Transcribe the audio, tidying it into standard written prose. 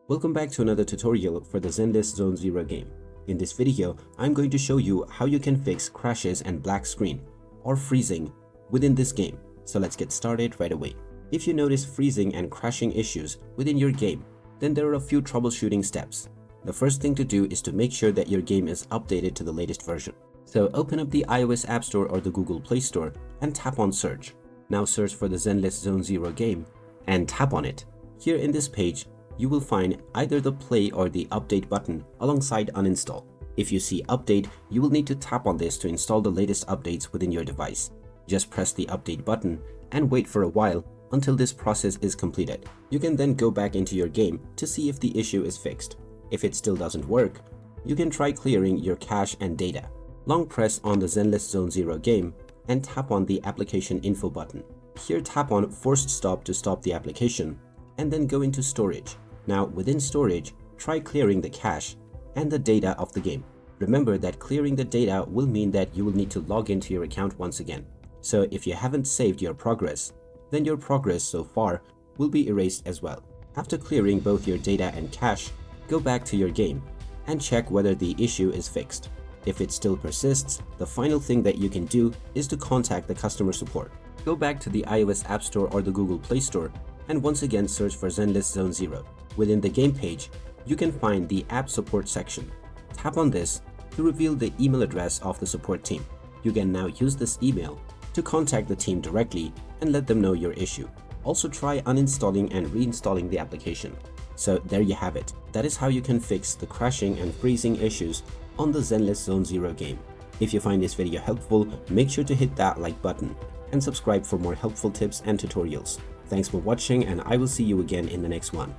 Welcome back to another tutorial for the Zenless Zone Zero game. In this video, I'm going to show you how you can fix crashes and black screen or freezing within this game. So let's get started right away. If you notice freezing and crashing issues within your game, then there are a few troubleshooting steps. The first thing to do is to make sure that your game is updated to the latest version. So open up the iOS App Store or the Google Play Store and tap on search. Now search for the Zenless Zone Zero game and tap on it. Here in this page, you will find either the play or the update button alongside uninstall. If you see update, you will need to tap on this to install the latest updates within your device. Just press the update button and wait for a while until this process is completed. You can then go back into your game to see if the issue is fixed. If it still doesn't work, you can try clearing your cache and data. Long press on the Zenless Zone Zero game and tap on the application info button. Here tap on forced stop to stop the application and then go into storage. Now within storage, try clearing the cache and the data of the game. Remember that clearing the data will mean that you will need to log into your account once again. So if you haven't saved your progress, then your progress so far will be erased as well. After clearing both your data and cache, go back to your game and check whether the issue is fixed. If it still persists, the final thing that you can do is to contact the customer support. Go back to the iOS App Store or the Google Play Store and once again search for Zenless Zone Zero. Within the game page, you can find the App Support section. Tap on this to reveal the email address of the support team. You can now use this email to contact the team directly and let them know your issue. Also try uninstalling and reinstalling the application. So there you have it. That is how you can fix the crashing and freezing issues on the Zenless Zone Zero game. If you find this video helpful, make sure to hit that like button and subscribe for more helpful tips and tutorials. Thanks for watching, and I will see you again in the next one.